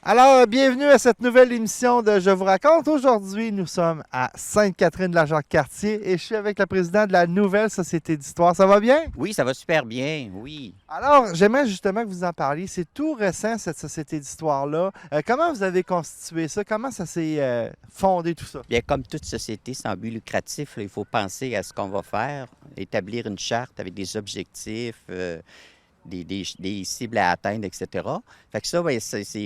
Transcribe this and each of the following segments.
Alors, bienvenue à cette nouvelle émission de Je vous raconte. Aujourd'hui, nous sommes à Sainte-Catherine-de-la-Jacques-Cartier et je suis avec le président de la Nouvelle Société d'Histoire. Ça va bien? Oui, ça va super bien, oui. Alors, j'aimerais justement que vous en parliez. C'est tout récent, cette Société d'Histoire-là. Comment vous avez constitué ça? Comment ça s'est fondé tout ça? Bien, comme toute société sans but lucratif, là, il faut penser à ce qu'on va faire, établir une charte avec des objectifs, des cibles à atteindre, etc. Fait que ça, ben,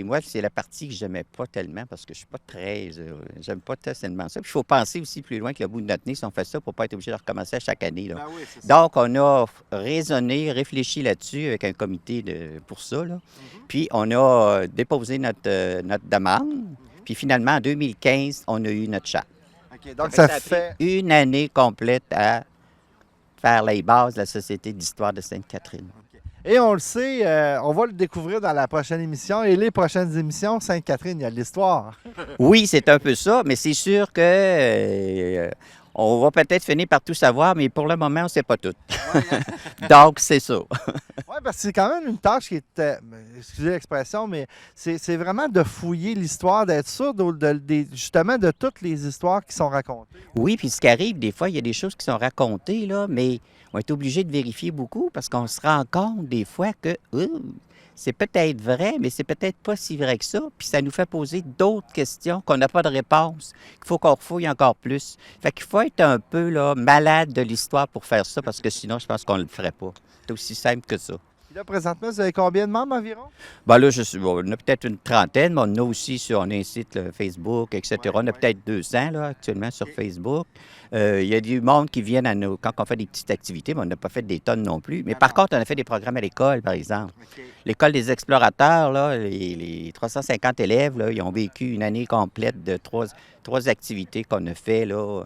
moi, c'est la partie que j'aimais pas tellement parce que je suis pas très, j'aime pas tellement ça. Puis il faut penser aussi plus loin que le bout de notre nez si on fait ça pour pas être obligé de recommencer à chaque année, là. Ben oui, c'est ça. Donc, on a raisonné, réfléchi là-dessus avec un comité pour ça, là. Puis, on a déposé notre demande. Puis, finalement, en 2015, on a eu notre charte. OK, donc ça Ça a fait... pris une année complète à faire les bases de la Société d'histoire de Sainte-Catherine. Et on le sait, on va le découvrir dans la prochaine émission et les prochaines émissions. Sainte-Catherine, il y a de l'histoire. Oui, c'est un peu ça, mais c'est sûr que on va peut-être finir par tout savoir, mais pour le moment, on ne sait pas tout. Ouais, hein? Donc, c'est ça. Oui, parce que c'est quand même une tâche qui est, excusez l'expression, mais c'est vraiment de fouiller l'histoire, d'être sûr justement de toutes les histoires qui sont racontées. Oui, puis ce qui arrive, des fois, il y a des choses qui sont racontées, là, mais on est obligé de vérifier beaucoup parce qu'on se rend compte des fois que c'est peut-être vrai, mais c'est peut-être pas si vrai que ça. Puis ça nous fait poser d'autres questions qu'on n'a pas de réponse, qu'il faut qu'on refouille encore plus. Fait qu'il faut être un peu là, malade de l'histoire pour faire ça parce que sinon, je pense qu'on ne le ferait pas. C'est aussi simple que ça. Puis là, présentement, vous avez combien de membres environ? Ben là, bon, on a peut-être une trentaine, mais on a aussi on a un site là, Facebook, etc. Ouais, On a ouais. peut-être 200 là, actuellement sur OK. Facebook. Il y a du monde qui viennent à nous quand on fait des petites activités, mais on n'a pas fait des tonnes non plus. Mais Ah par non. contre, on a fait des programmes à l'école, par exemple. OK. L'école des explorateurs, là, les 350 élèves, là, ils ont vécu une année complète de trois activités qu'on a fait, là,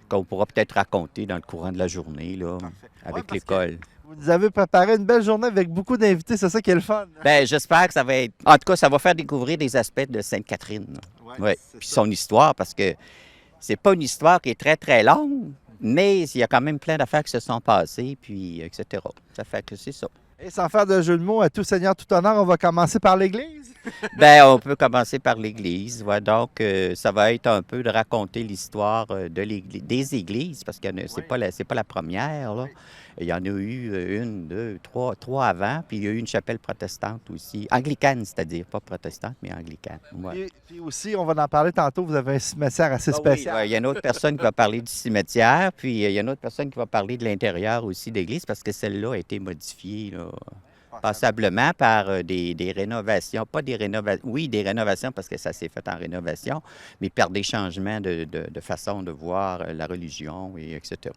qu'on pourra peut-être raconter dans le courant de la journée, là, Parfait. Ouais, avec parce que l'école. vous nous avez préparé une belle journée avec beaucoup d'invités, c'est ça qui est le fun. Ben, j'espère que ça va être. En tout cas, ça va faire découvrir des aspects de Sainte-Catherine, là. Oui, Oui. c'est Puis ça. son histoire, parce que c'est pas une histoire qui est très, très longue, mais il y a quand même plein d'affaires qui se sont passées, puis etc. Ça fait que c'est ça. Et sans faire de jeu de mots, à tout seigneur, tout honneur, on va commencer par l'Église. Ben, on peut commencer par l'Église. Ouais, donc, ça va être un peu de raconter l'histoire des églises, parce que Oui. c'est pas la première, là. Oui. Il y en a eu une, deux, trois avant, puis il y a eu une chapelle protestante aussi. Anglicane, c'est-à-dire, pas protestante, mais anglicane. Ouais. Puis aussi, on va en parler tantôt, vous avez un cimetière assez Ah oui, spécial. ouais, il y a une autre personne qui va parler du cimetière, puis il y a une autre personne qui va parler de l'intérieur aussi de l'église, parce que celle-là a été modifiée, là, passablement par des rénovations, pas des rénovations, oui, des rénovations parce que ça s'est fait en rénovation, mais par des changements de façon de voir la religion, et etc.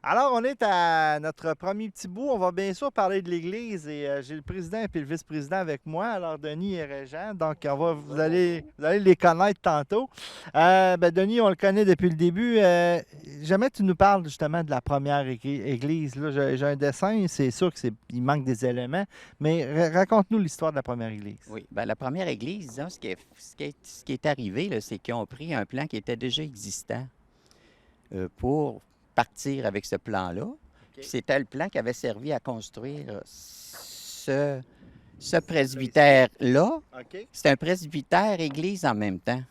Alors, on est à notre premier petit bout. On va bien sûr parler de l'Église et j'ai le président et puis le vice-président avec moi, alors Denis et Régent. Donc, vous allez les connaître tantôt. Denis, on le connaît depuis le début. Jamais tu nous parles justement de la première Église. Là, j'ai un dessin, c'est sûr qu'il manque des éléments, mais raconte-nous l'histoire de la première Église. Oui, bien, la première église, disons, ce qui est arrivé, là, c'est qu'ils ont pris un plan qui était déjà existant pour partir avec ce plan-là. Puis c'était le plan qui avait servi à construire ce presbytère-là. OK. C'est un presbytère-église en même temps.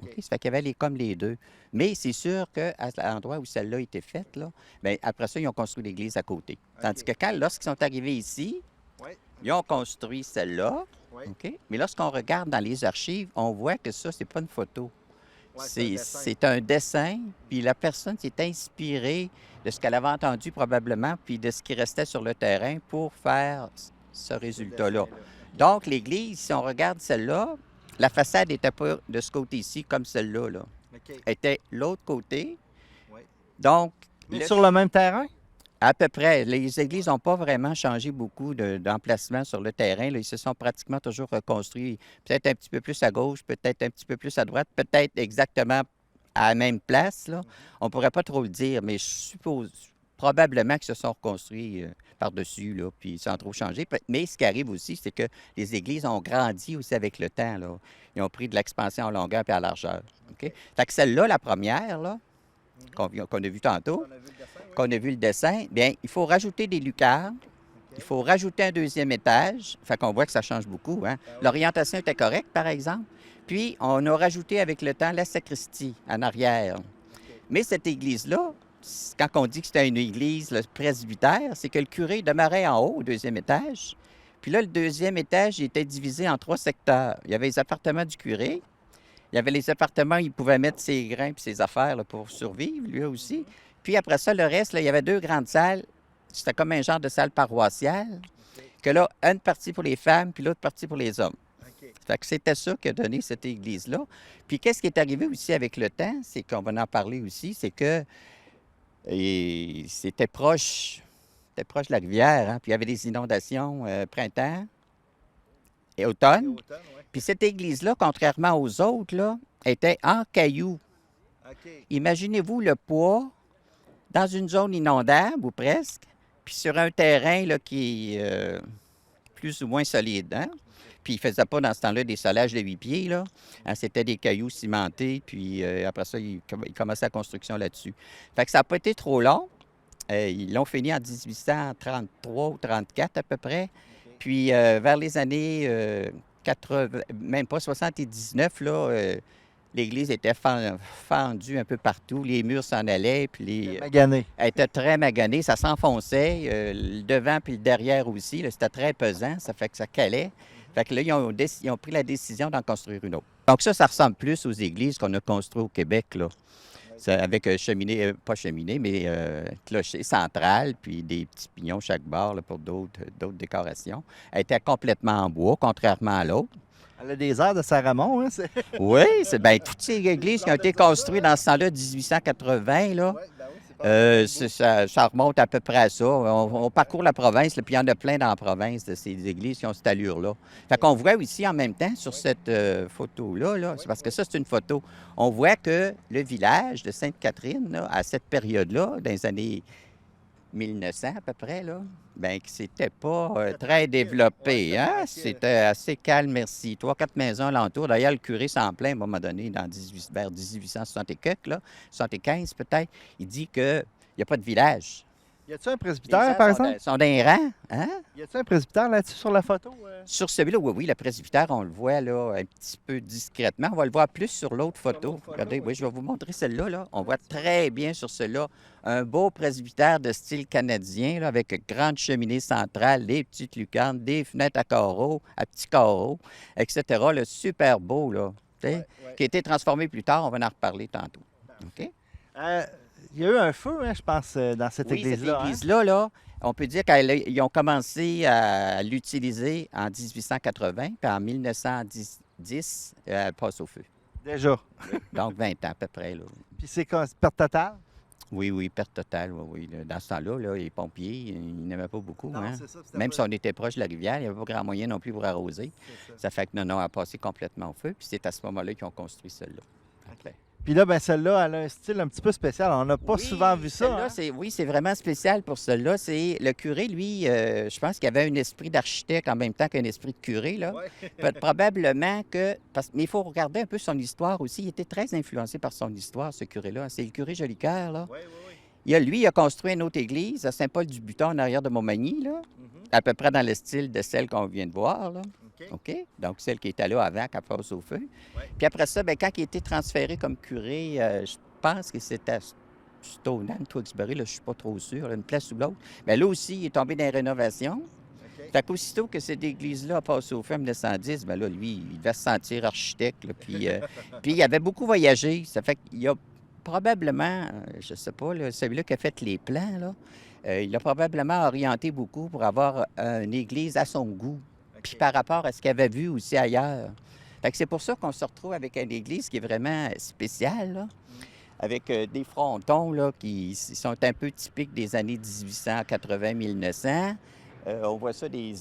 OK? Ça fait qu'il y avait comme les deux. Mais c'est sûr qu'à l'endroit où celle-là a été faite, là, bien, après ça, ils ont construit l'église à côté. Tandis que lorsqu'ils sont arrivés ici, Oui. ils ont construit celle-là. Oui. OK? Mais lorsqu'on regarde dans les archives, on voit que ça, c'est pas une photo. Ouais, c'est un dessin. C'est un dessin, puis la personne s'est inspirée de ce qu'elle avait entendu probablement, puis de ce qui restait sur le terrain pour faire ce résultat-là. Donc, l'église, si on regarde celle-là, la façade n'était pas de ce côté-ci comme celle-là, là. OK. Elle était l'autre côté. Oui. Donc, Mais sur le même terrain? à peu près. Les églises n'ont pas vraiment changé beaucoup d'emplacement sur le terrain, là. Ils se sont pratiquement toujours reconstruits, peut-être un petit peu plus à gauche, peut-être un petit peu plus à droite, peut-être exactement à la même place, là. On ne pourrait pas trop le dire, mais je suppose, probablement qu'ils se sont reconstruits par-dessus, là, puis sans trop changer. Mais ce qui arrive aussi, c'est que les églises ont grandi aussi avec le temps, là. Ils ont pris de l'expansion en longueur et en largeur. OK? Fait que celle-là, la première, là, qu'on a vue tantôt, qu'on a vu le dessin, bien, il faut rajouter des lucarnes. Il faut rajouter un deuxième étage. Fait qu'on voit que ça change beaucoup, hein? L'orientation était correcte, par exemple. Puis, on a rajouté avec le temps la sacristie en arrière. Mais cette église-là, quand on dit que c'était une église, le presbytère, c'est que le curé demeurait en haut, au deuxième étage. Puis là, le deuxième étage il était divisé en 3 secteurs. Il y avait les appartements du curé. Il y avait les appartements où il pouvait mettre ses grains et ses affaires là, pour survivre, lui aussi. Puis après ça, le reste, là, il y avait 2 grandes salles. C'était comme un genre de salle paroissiale. Que là, une partie pour les femmes, puis l'autre partie pour les hommes. Fait que c'était ça qui a donné cette église-là. Puis qu'est-ce qui est arrivé aussi avec le temps, c'est qu'on va en parler aussi, c'est que c'était proche de la rivière, hein? Puis il y avait des inondations printemps et automne. Puis cette église-là, contrairement aux autres, là, était en cailloux. Imaginez-vous le poids dans une zone inondable, ou presque, puis sur un terrain là, qui est plus ou moins solide. Hein? Puis il ne faisait pas dans ce temps-là des solages de 8 pieds. Là. Hein, c'était des cailloux cimentés, puis après ça, il commençait la construction là-dessus. Fait que ça n'a pas été trop long. Ils l'ont fini en 1833 ou 34 à peu près. Puis vers les années 80, même pas 79, là, l'église était fendue un peu partout. Les murs s'en allaient, puis Magané. elle était très maganée. Ça s'enfonçait, le devant puis le derrière aussi. C'était très pesant, ça fait que ça calait. Fait que là, ils ont pris la décision d'en construire une autre. Donc ça ressemble plus aux églises qu'on a construites au Québec, là. Avec cheminée, pas cheminée, mais clocher central, puis des petits pignons chaque bord là, pour d'autres décorations. Elle était complètement en bois, contrairement à l'autre. Elle a des airs de Saint-Ramon, hein? Oui, c'est bien toutes ces églises qui ont été construites dans ce temps-là, 1880, là. Ça remonte à peu près à ça. On parcourt la province, là, puis il y en a plein dans la province de ces églises qui ont cette allure-là. Fait qu'on voit aussi en même temps sur cette photo-là, là, c'est parce que ça, c'est une photo, on voit que le village de Sainte-Catherine, là, à cette période-là, dans les années 1900 à peu près, là, bien que c'était pas très développé, hein? C'était assez calme, merci. 3-4 maisons alentour. D'ailleurs, le curé s'en plaint à un moment donné, vers 1860 et quelques, là, 75 peut-être. Il dit qu'il n'y a pas de village. Y a-t-il un presbytère, par exemple? Ils sont d'un rang, hein? Y a-t-il un presbytère là-dessus sur la photo? Sur celui-là, oui, le presbytère, on le voit là un petit peu discrètement. On va le voir plus sur l'autre photo. Regardez, oui, je vais vous montrer celle-là. Là. On voit très bien sur celle-là un beau presbytère de style canadien là, avec une grande cheminée centrale, des petites lucarnes, des fenêtres à petits carreaux, etc. Là, super beau, là, qui a été transformé plus tard. On va en reparler tantôt. OK? Il y a eu un feu, hein, je pense, dans cette église-là. Cette église-là, là, on peut dire qu'ils ont commencé à l'utiliser en 1880, puis en 1910, elle passe au feu. Déjà. Donc 20 ans à peu près. Là. Puis c'est perte totale? Oui, perte totale, oui. Dans ce temps-là, là, les pompiers, ils n'aimaient pas beaucoup. Non, hein? c'est ça, Même si on était proche de la rivière, il n'y avait pas grand moyen non plus pour arroser. Ça fait que non, elle a passé complètement au feu, puis c'est à ce moment-là qu'ils ont construit celle-là. Okay. Puis là, ben celle-là, elle a un style un petit peu spécial. On n'a pas souvent vu ça. Hein? Oui, c'est vraiment spécial pour celle-là. C'est le curé, lui, je pense qu'il avait un esprit d'architecte en même temps qu'un esprit de curé. Là. Ouais. Probablement que... Mais il faut regarder un peu son histoire aussi. Il était très influencé par son histoire, ce curé-là. C'est le curé Jolicoeur, là. Oui. Il a construit une autre église à Saint-Paul-du-Buton, en arrière de Montmagny, là. À peu près dans le style de celle qu'on vient de voir, là. OK? Donc, celle qui était là avant, qu'elle passe au feu. Ouais. Puis après ça, bien, quand il a été transféré comme curé, je pense que c'était à Stoneham, Tewksbury, là, je ne suis pas trop sûr, là, une place ou l'autre. Bien, là aussi, il est tombé dans les rénovations. Fait qu'aussitôt que cette église-là a passé au feu en 1910, bien là, lui, il devait se sentir architecte. Là, puis il avait beaucoup voyagé. Ça fait qu'il a probablement, je ne sais pas, là, celui-là qui a fait les plans, là, il a probablement orienté beaucoup pour avoir une église à son goût. Puis par rapport à ce qu'il avait vu aussi ailleurs. Fait que c'est pour ça qu'on se retrouve avec une église qui est vraiment spéciale, là, avec des frontons là, qui sont un peu typiques des années 1880-1900. On voit ça des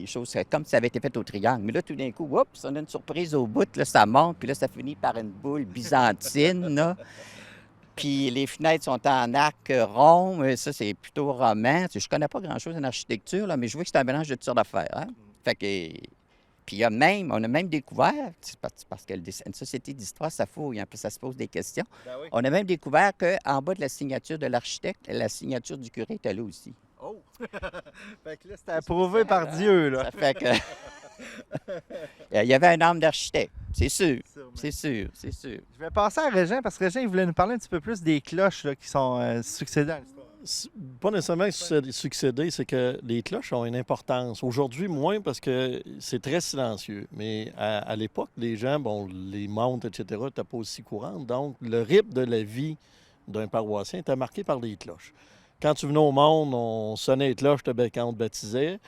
choses comme si ça avait été fait au triangle. Mais là, tout d'un coup, oups, on a une surprise au bout, là, ça monte, puis là, ça finit par une boule byzantine, là. Puis les fenêtres sont en arc rond. Ça, c'est plutôt roman. Je connais pas grand-chose en architecture, là, mais je vois que c'est un mélange de toutes sortes d'affaires. Hein? Fait que... Puis on a même découvert, c'est parce que une société d'histoire, ça fouille, hein, puis ça se pose des questions. Ben oui. On a même découvert qu'en bas de la signature de l'architecte, la signature du curé était là aussi. Oh! Fait que là, c'était approuvé par Dieu, là. Ça fait que... Il y avait un âme d'architecte, c'est sûr. Sûrement. C'est sûr, c'est sûr. Je vais passer à Régent, parce que Régent, il voulait nous parler un petit peu plus des cloches là, qui sont succédées à l'histoire. Pas nécessairement succéder, c'est que les cloches ont une importance. Aujourd'hui, moins parce que c'est très silencieux. Mais à l'époque, les gens, bon, les montres, etc., n'étaient pas aussi courantes. Donc, le rythme de la vie d'un paroissien était marqué par les cloches. Quand tu venais au monde, on sonnait les cloches quand on te baptisait.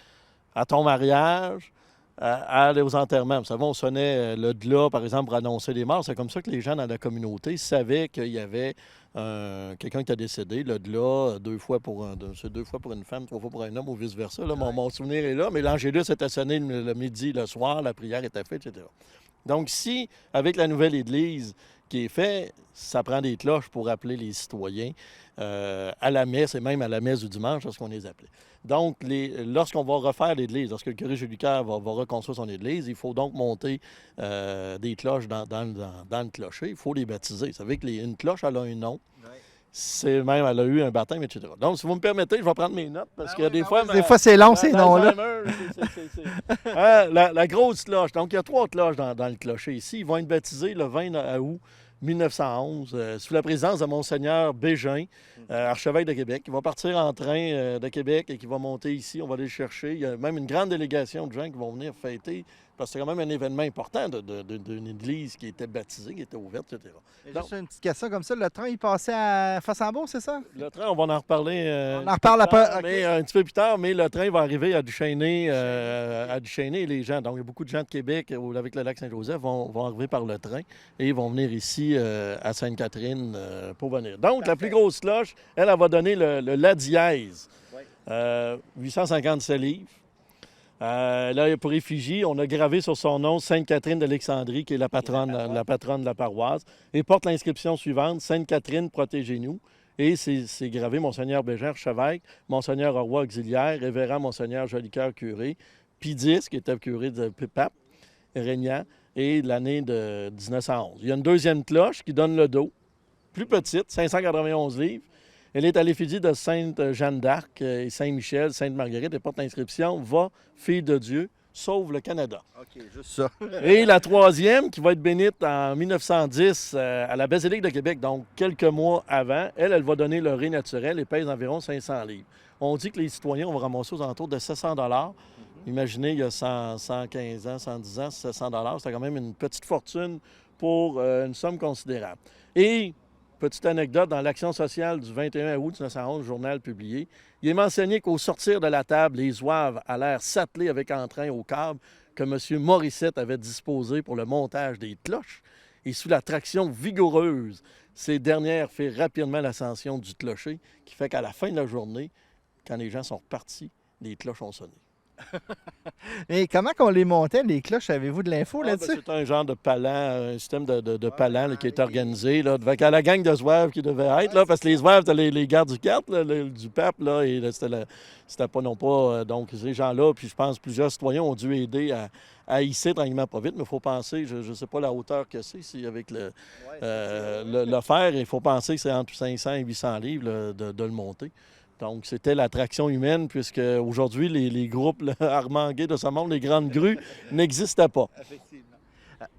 À ton mariage, à aller aux enterrements. Vous savez, on sonnait le glas, par exemple, pour annoncer les morts. C'est comme ça que les gens dans la communauté savaient qu'il y avait quelqu'un qui était décédé. Le glas, c'est 2 fois pour une femme, 3 fois pour un homme, ou vice-versa. Là, mon souvenir est là. Mais l'angélus était sonné le midi, le soir, la prière était faite, etc. Donc, si, avec la nouvelle Église qui est faite, ça prend des cloches pour appeler les citoyens à la messe, et même à la messe du dimanche, c'est ce qu'on les appelait. Donc, lorsqu'on va refaire l'Église, lorsque le curé Jolicoeur va reconstruire son Église, il faut donc monter des cloches dans le clocher. Il faut les baptiser. Vous savez qu'une cloche, elle a un nom. Ouais. Elle a eu un baptême, etc. Donc, si vous me permettez, je vais prendre mes notes parce que des fois... Des fois, c'est long, ces noms-là. La grosse cloche. Donc, il y a 3 cloches dans le clocher ici. Ils vont être baptisés le 20 août 1911, sous la présidence de Monseigneur Bégin, archevêque de Québec, qui va partir en train de Québec et qui va monter ici. On va aller le chercher. Il y a même une grande délégation de gens qui vont venir fêter, parce que c'est quand même un événement important d'une église qui était baptisée, qui était ouverte, etc. Donc, juste une petite question comme ça. Le train, il passait à Fossambeau, c'est ça? Le train, on va en reparler. On en reparle après. Mais un petit peu plus tard, mais le train va arriver à Duchesnay, et les gens. Donc, il y a beaucoup de gens de Québec, avec le lac Saint-Joseph, vont arriver par le train et ils vont venir ici à Sainte-Catherine pour venir. Donc, parfait. La plus grosse cloche, elle va donner le La dièse. Oui. 857 livres. Là, pour effigie, on a gravé sur son nom Sainte-Catherine d'Alexandrie, qui est la patronne de la paroisse, et porte l'inscription suivante, Sainte-Catherine, protégez-nous. Et c'est gravé Monseigneur Bégin, archevêque, Monseigneur Roy auxiliaire, révérend Monseigneur Jolicoeur curé, Pie X, qui était curé de pape, régnant, et l'année de 1911. Il y a une deuxième cloche qui donne le dos, plus petite, 591 livres. Elle est à l'effigie de Sainte Jeanne d'Arc et Saint-Michel, Sainte-Marguerite, et porte l'inscription « Va, fille de Dieu, sauve le Canada ». OK, juste ça. Et la troisième, qui va être bénite en 1910 à la Basilique de Québec, donc quelques mois avant, elle va donner le riz naturel et pèse environ 500 livres. On dit que les citoyens vont ramasser aux alentours de 700 $. Imaginez, il y a 115 ans, 110 ans, 700 $, c'est quand même une petite fortune pour une somme considérable. Et petite anecdote, dans l'Action sociale du 21 août 1911, journal publié, il est mentionné qu'au sortir de la table, les zouaves allèrent s'atteler avec entrain au câble que M. Morissette avait disposé pour le montage des cloches. Et sous la traction vigoureuse, ces dernières firent rapidement l'ascension du clocher, qui fait qu'à la fin de la journée, quand les gens sont repartis, les cloches ont sonné. Et comment qu'on les montait, les cloches? Avez-vous de l'info là-dessus? C'est un genre de palan, un système de palan là, qui est organisé. Là, avec la gang de zouaves qui devait être, là, parce que les zouaves, c'était les gardes du cap, là, du pape, là, et c'était pas non pas... donc, ces gens-là, puis je pense que plusieurs citoyens ont dû aider à hisser tranquillement pas vite, mais il faut penser, je ne sais pas la hauteur que c'est, avec le fer, il faut penser que c'est entre 500 et 800 livres là, de le monter. Donc, c'était l'attraction humaine, puisque aujourd'hui, les groupes armangués de ce monde, les grandes grues, n'existaient pas. Effectivement.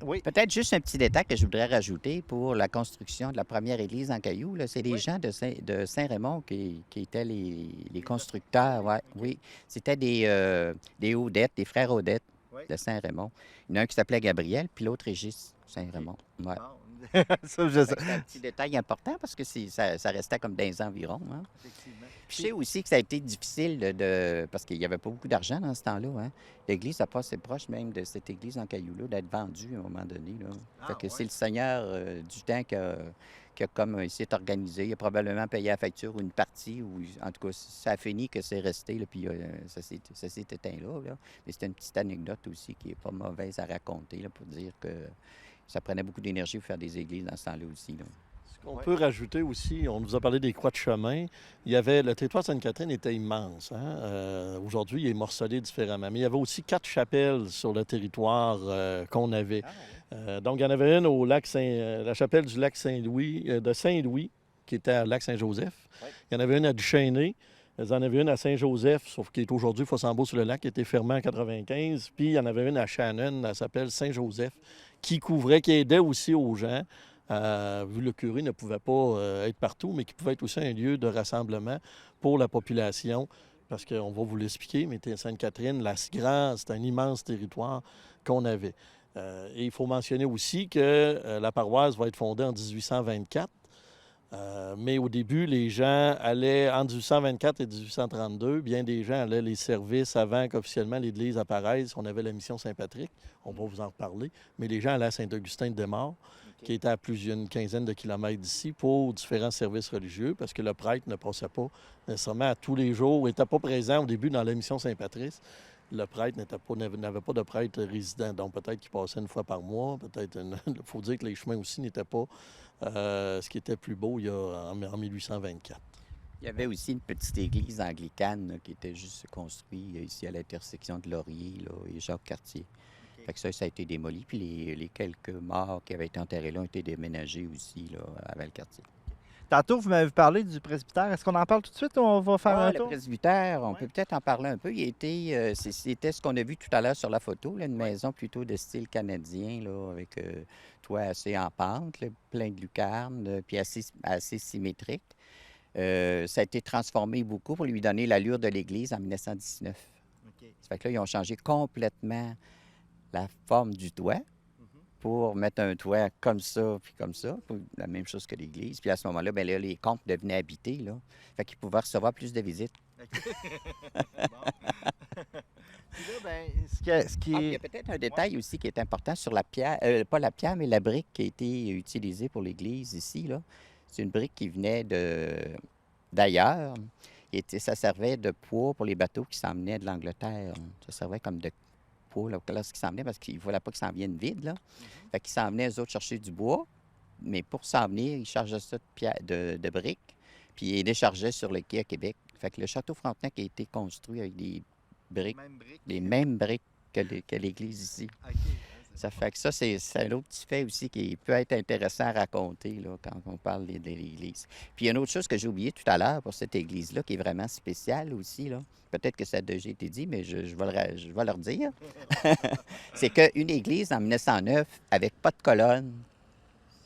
Oui. Peut-être juste un petit détail que je voudrais rajouter pour la construction de la première église en cailloux. C'est les gens de Saint-Raymond qui étaient les constructeurs. Ouais, oui, c'était des Audettes, des frères Audettes de Saint-Raymond. Il y en a un qui s'appelait Gabriel, puis l'autre Régis Saint-Raymond. Ouais. Ça, je sais. C'est un petit détail important parce que ça restait comme dans les environs. Hein. Effectivement. Puis je sais aussi que ça a été difficile parce qu'il n'y avait pas beaucoup d'argent dans ce temps-là. Hein. L'église a passé proche même de cette église en cailloux-là d'être vendue à un moment donné. Là. Fait que c'est le Seigneur du temps qui a comme essayé d'organiser. Il a probablement payé la facture ou une partie, ou en tout cas, ça a fini que c'est resté, là, puis ça s'est éteint là. Mais c'est une petite anecdote aussi qui n'est pas mauvaise à raconter là, pour dire que ça prenait beaucoup d'énergie pour faire des églises dans ce temps-là aussi. Là. On peut rajouter aussi, on nous a parlé des croix de chemin. Le territoire de Sainte-Catherine était immense. Hein? Aujourd'hui, il est morcelé différemment. Mais il y avait aussi 4 chapelles sur le territoire qu'on avait. Ah, oui. Donc, il y en avait une au lac la chapelle du lac Saint-Louis, de Saint-Louis, qui était à lac Saint-Joseph. Oui. Il y en avait une à Duchesnay. Il y en avait une à Saint-Joseph, sauf qu'il est aujourd'hui Fossambeau-sur-le-Lac, qui était fermé en 95. Puis il y en avait une à Shannon, elle s'appelle Saint-Joseph, qui aidait aussi aux gens. Vu le curé ne pouvait pas être partout, mais qui pouvait être aussi un lieu de rassemblement pour la population. Parce qu'on va vous l'expliquer, mais Sainte-Catherine, c'est un immense territoire qu'on avait. Et il faut mentionner aussi que la paroisse va être fondée en 1824. Mais au début, les gens allaient, entre 1824 et 1832, bien des gens allaient les services avant qu'officiellement l'Église apparaisse. On avait la mission Saint-Patrick, on va vous en reparler, mais les gens allaient à Saint-Augustin-de-Desmaures, qui était à une quinzaine de kilomètres d'ici, pour différents services religieux, parce que le prêtre ne passait pas nécessairement à tous les jours, n'était pas présent au début dans la mission Saint-Patrice. Le prêtre n'avait pas de prêtre résident, donc peut-être qu'il passait une fois par mois, il faut dire que les chemins aussi n'étaient pas ce qui était plus beau en 1824. Il y avait aussi une petite église anglicane là, qui était juste construite ici à l'intersection de Laurier là, et Jacques-Cartier. OK. Fait que ça a été démoli. Puis les quelques morts qui avaient été enterrés là ont été déménagés aussi là, à Valcartier. Tantôt, vous m'avez parlé du presbytère. Est-ce qu'on en parle tout de suite ou on va faire un Le tour? presbytère, on Ouais. peut peut-être en parler un peu. C'était ce qu'on a vu tout à l'heure sur la photo, là, une maison plutôt de style canadien, là, avec toit assez en pente, là, plein de lucarnes, puis assez symétrique. Ça a été transformé beaucoup pour lui donner l'allure de l'église en 1919. OK. Ça fait que là, ils ont changé complètement la forme du toit pour mettre un toit comme ça, puis comme ça, la même chose que l'église. Puis à ce moment-là, bien là, les comtes devenaient habités, là. Fait qu'ils pouvaient recevoir plus de visites. OK. Bon. Puis là, ben, ce qui Il y est... a peut-être un détail aussi qui est important sur la pierre, pas la pierre, mais la brique qui a été utilisée pour l'église ici, là. C'est une brique qui venait d'ailleurs. Ça servait de poids pour les bateaux qui s'emmenaient de l'Angleterre. Ça servait comme de poids là, lorsqu'ils s'en venaient, parce qu'il ne fallait pas qu'ils s'en viennent vides, là. Fait qu'ils s'en venaient, eux autres, chercher du bois. Mais pour s'en venir, ils chargeaient ça de briques, puis ils les déchargeaient sur le quai à Québec. Fait que le château Frontenac a été construit avec des briques, Même brique. les mêmes briques que l'église ici. OK. Ça fait que ça, c'est un autre petit fait aussi qui peut être intéressant à raconter là, quand on parle de l'église. Puis il y a une autre chose que j'ai oublié tout à l'heure pour cette église-là, qui est vraiment spéciale aussi, là. Peut-être que ça a déjà été dit, mais je vais le redire. C'est qu'une église en 1909 avec pas de colonne,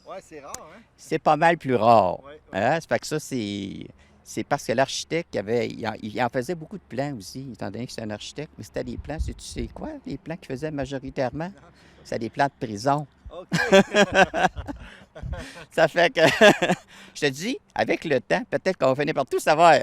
Ouais, c'est rare, hein? c'est pas mal plus rare. Ouais, ouais. Hein? Ça fait que ça, c'est parce que l'architecte, il en faisait beaucoup de plans aussi, étant donné que c'est un architecte, mais c'était des plans, tu sais quoi, les plans qu'il faisait majoritairement? C'était des plans de prison. OK. Ça fait que, je te dis, avec le temps, peut-être qu'on va finir par tout savoir.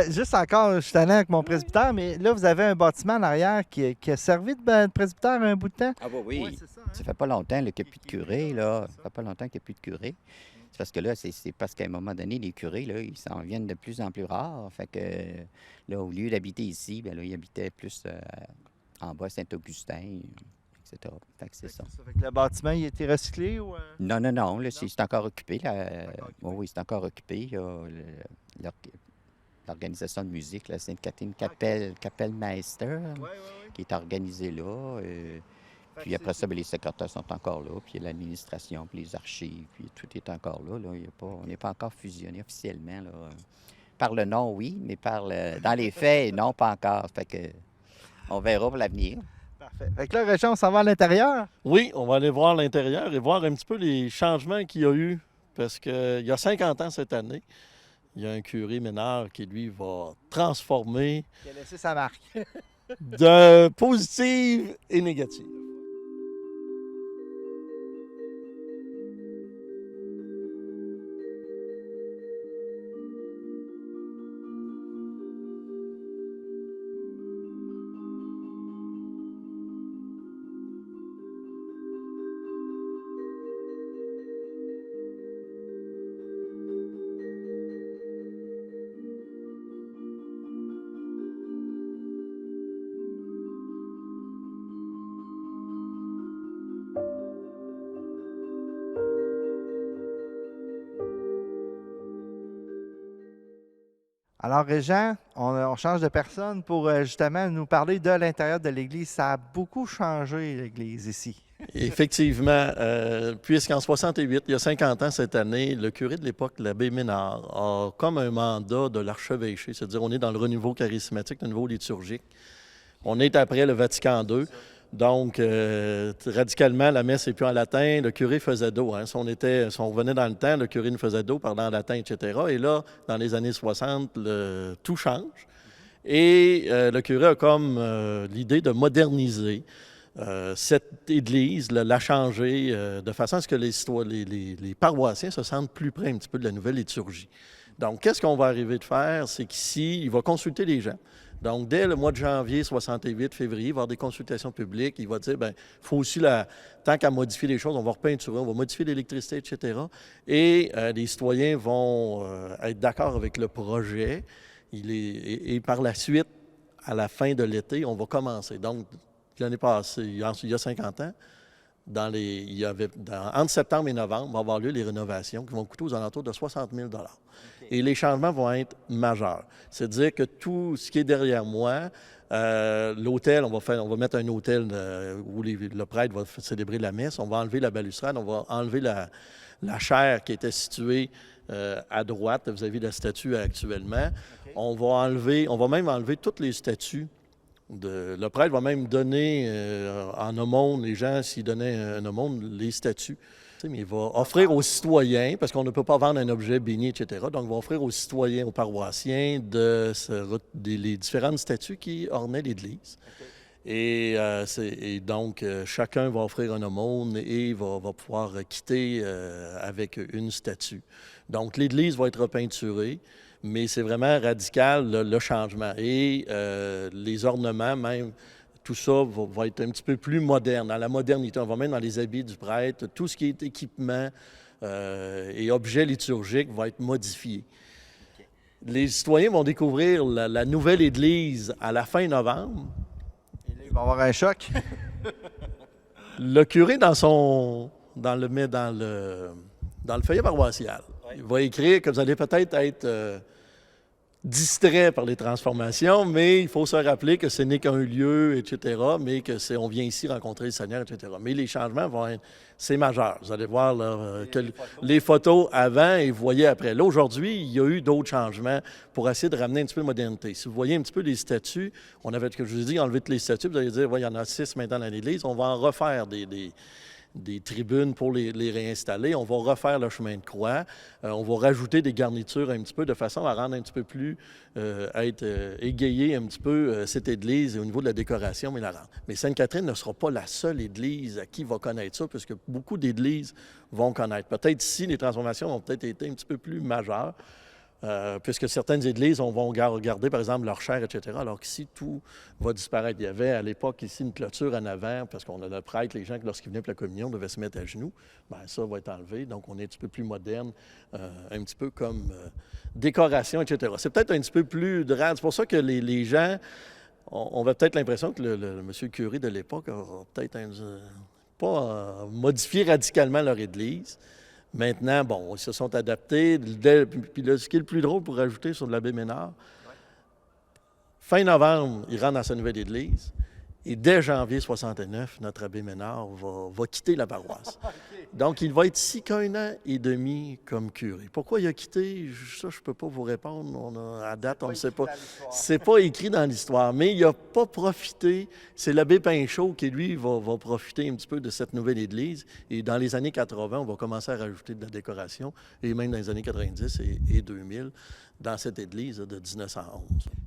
Juste encore, je suis allé avec mon presbytère, mais là, vous avez un bâtiment en arrière qui a servi de presbytère un bout de temps? Ah bah oui. Ouais, c'est ça, hein? Ça fait pas longtemps là, qu'il n'y a plus de Qui est curé, là, là. c'est Ça ça. fait pas longtemps qu'il n'y a plus de curé. C'est parce que là, c'est parce qu'à un moment donné, les curés, là, ils s'en viennent de plus en plus rares. Fait que là, au lieu d'habiter ici, bien là, ils habitaient plus en bas Saint-Augustin, etc. Fait que c'est ça. Fait que le bâtiment, il a été recyclé ou... Non, là, c'est encore occupé. Là. encore occupé. Oui, c'est encore occupé. Il y a l'organisation de musique, la Sainte-Catherine Ah, OK. Kapellmeister, Ouais, ouais, ouais. qui est organisée là. Fait Puis que après ça, bien, les secrétaires sont encore là, puis l'administration, puis les archives, puis tout est encore là. Il y a pas, on n'est pas encore fusionné officiellement. Là. Par le nom, oui, mais dans les faits, non, pas encore. Fait que on verra pour l'avenir. Parfait. Fait que là, Régent, on s'en va à l'intérieur. Oui, on va aller voir l'intérieur et voir un petit peu les changements qu'il y a eu. Parce qu'il y a 50 ans cette année, il y a un curé Ménard qui, lui, va transformer Il a laissé sa marque. de positive et négative. Alors, Régent, on change de personne pour justement nous parler de l'intérieur de l'Église. Ça a beaucoup changé, l'Église, ici. Effectivement, puisqu'en 68, il y a 50 ans cette année, le curé de l'époque, l'abbé Ménard, a comme un mandat de l'archevêché, c'est-à-dire on est dans le renouveau charismatique, le renouveau liturgique. On est après le Vatican II. Donc, radicalement, la messe n'est plus en latin. Le curé faisait dos. Hein. Si on revenait dans le temps, le curé nous faisait dos, parlant en latin, etc. Et là, dans les années 60, tout change. Et le curé a comme l'idée de moderniser cette Église, la changer de façon à ce que les paroissiens se sentent plus près un petit peu de la nouvelle liturgie. Donc, qu'est-ce qu'on va arriver de faire? C'est qu'ici, il va consulter les gens. Donc, dès le mois de janvier 68, février, il va y avoir des consultations publiques. Il va dire, bien, il faut aussi, tant qu'à modifier les choses, on va repeinturer, on va modifier l'électricité, etc. Et les citoyens vont être d'accord avec le projet. Et par la suite, à la fin de l'été, on va commencer. Donc, l'année passée, il y a 50 ans, entre septembre et novembre, vont avoir lieu les rénovations qui vont coûter aux alentours de 60 000 $. Okay. Et les changements vont être majeurs. C'est-à-dire que tout ce qui est derrière moi, l'hôtel, on va mettre un hôtel où le prêtre va célébrer la messe. On va enlever la balustrade, on va enlever la chaire qui était située à droite. Vous avez la statue actuellement. Okay. On va même enlever toutes les statues. Le prêtre va même donner en aumône, les gens, s'ils donnaient un aumône, les statues. Mais il va offrir aux citoyens, parce qu'on ne peut pas vendre un objet béni, etc. Donc, il va offrir aux citoyens, aux paroissiens, les différentes statues qui ornaient l'Église. Okay. Et donc, chacun va offrir un aumône et va pouvoir quitter avec une statue. Donc, l'Église va être repeinturée. Mais c'est vraiment radical, le changement. Et les ornements, même, tout ça va être un petit peu plus moderne, dans la modernité. On va même dans les habits du prêtre. Tout ce qui est équipement et objets liturgiques va être modifié. Okay. Les citoyens vont découvrir la nouvelle Église à la fin novembre. Et là, il va y avoir un choc. Le curé, dans le feuillet paroissial, il va écrire que vous allez peut-être être distrait par les transformations, mais il faut se rappeler que ce n'est qu'un lieu, etc., mais on vient ici rencontrer le Seigneur, etc. Mais les changements c'est majeur. Vous allez voir là, les photos avant et vous voyez après. Là, aujourd'hui, il y a eu d'autres changements pour essayer de ramener un petit peu de modernité. Si vous voyez un petit peu les statues, on avait, que je vous ai dit, enlevé toutes les statues, vous allez dire, il y en a 6 maintenant dans l'Église, on va en refaire des tribunes pour les réinstaller. On va refaire le chemin de croix. On va rajouter des garnitures un petit peu de façon à rendre un petit peu plus, égayer un petit peu cette église au niveau de la décoration, mais la rendre. Mais Sainte-Catherine ne sera pas la seule église à qui va connaître ça, puisque beaucoup d'églises vont connaître. Peut-être ici, les transformations ont peut-être été un petit peu plus majeures, puisque certaines églises vont garder, par exemple, leur chair, etc., alors qu'ici, tout va disparaître. Il y avait à l'époque ici une clôture en avant, parce qu'on a le prêtre, les gens, lorsqu'ils venaient pour la communion, devaient se mettre à genoux. Bien, ça va être enlevé, donc on est un petit peu plus moderne, un petit peu comme décoration, etc. C'est peut-être un petit peu plus drôle. C'est pour ça que les gens, on a peut-être l'impression que le monsieur curé de l'époque a peut-être pas modifié radicalement leur église. Maintenant, bon, ils se sont adaptés. Puis là, ce qui est le plus drôle pour rajouter sur l'abbé Ménard, fin novembre, il rentre dans sa nouvelle église. Et dès janvier 69, notre abbé Ménard va quitter la paroisse. Okay. Donc, il va être ici qu'1 an et demi comme curé. Pourquoi il a quitté? Ça, je ne peux pas vous répondre. À date, on ne sait pas. C'est pas écrit dans l'histoire, mais il n'a pas profité. C'est l'abbé Pinchot qui, lui, va profiter un petit peu de cette nouvelle église. Et dans les années 80, on va commencer à rajouter de la décoration. Et même dans les années 90 et 2000, dans cette église de 1911.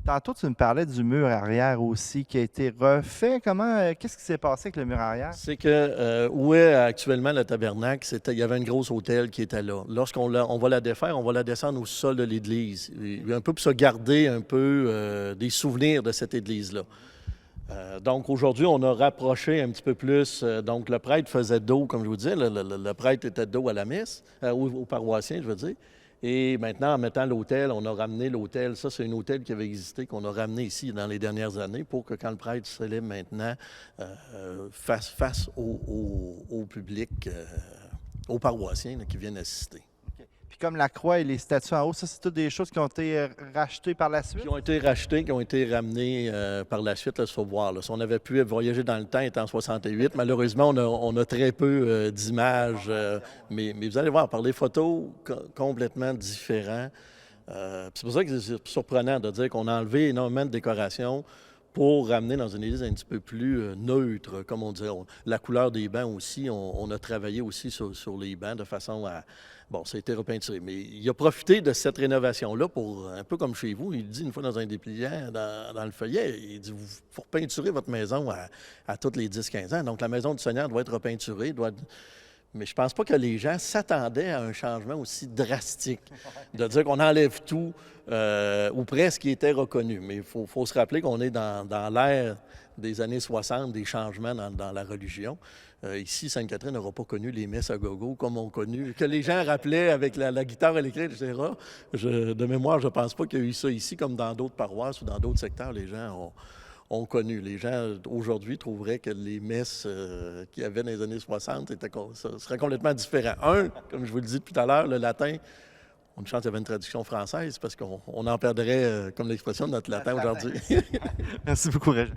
Tantôt, tu me parlais du mur arrière aussi qui a été refait. Qu'est-ce qui s'est passé avec le mur arrière? C'est que où est actuellement le tabernacle, il y avait un gros hôtel qui était là. Lorsqu'on va la défaire, on va la descendre au sol de l'église. Un peu pour se garder un peu des souvenirs de cette église-là. Donc aujourd'hui, on a rapproché un petit peu plus. Donc le prêtre faisait dos, comme je vous disais, le prêtre était dos à la messe, aux paroissiens, je veux dire. Et maintenant, en mettant l'autel, on a ramené l'autel. Ça, c'est un autel qui avait existé, qu'on a ramené ici dans les dernières années pour que quand le prêtre célèbre maintenant, face au public, aux paroissiens là, qui viennent assister. Okay. Puis comme la croix et les statues en haut, ça, c'est toutes des choses qui ont été rachetées par la suite? Qui ont été rachetés, qui ont été ramenés par la suite, il faut voir. Là. Si on avait pu voyager dans le temps, étant en 68, malheureusement, on a très peu d'images. Mais vous allez voir, par les photos, complètement différents. C'est pour ça que c'est surprenant de dire qu'on a enlevé énormément de décorations pour ramener dans une église un petit peu plus neutre, comme on dit. La couleur des bancs aussi, on a travaillé aussi sur les bancs de façon à... Bon, ça a été repeinturé, mais il a profité de cette rénovation-là pour, un peu comme chez vous, il dit une fois dans un dépliant, dans le feuillet, il dit, vous faut repeinturer votre maison à tous les 10-15 ans. Donc, la maison du Seigneur doit être repeinturée, Mais je pense pas que les gens s'attendaient à un changement aussi drastique, de dire qu'on enlève tout, ou presque qui était reconnu. Mais il faut se rappeler qu'on est dans l'ère des années 60, des changements dans la religion. Ici, Sainte-Catherine n'aura pas connu les messes à gogo comme on connu, que les gens rappelaient avec la guitare électrique, etc. De mémoire, je ne pense pas qu'il y a eu ça ici, comme dans d'autres paroisses ou dans d'autres secteurs, les gens ont connu. Les gens, aujourd'hui, trouveraient que les messes qu'il y avait dans les années 60 seraient complètement différents. Comme je vous le dis tout à l'heure, le latin, on chante qu'il y avait une traduction française parce qu'on en perdrait, comme l'expression de notre latin aujourd'hui. Merci beaucoup, Régent.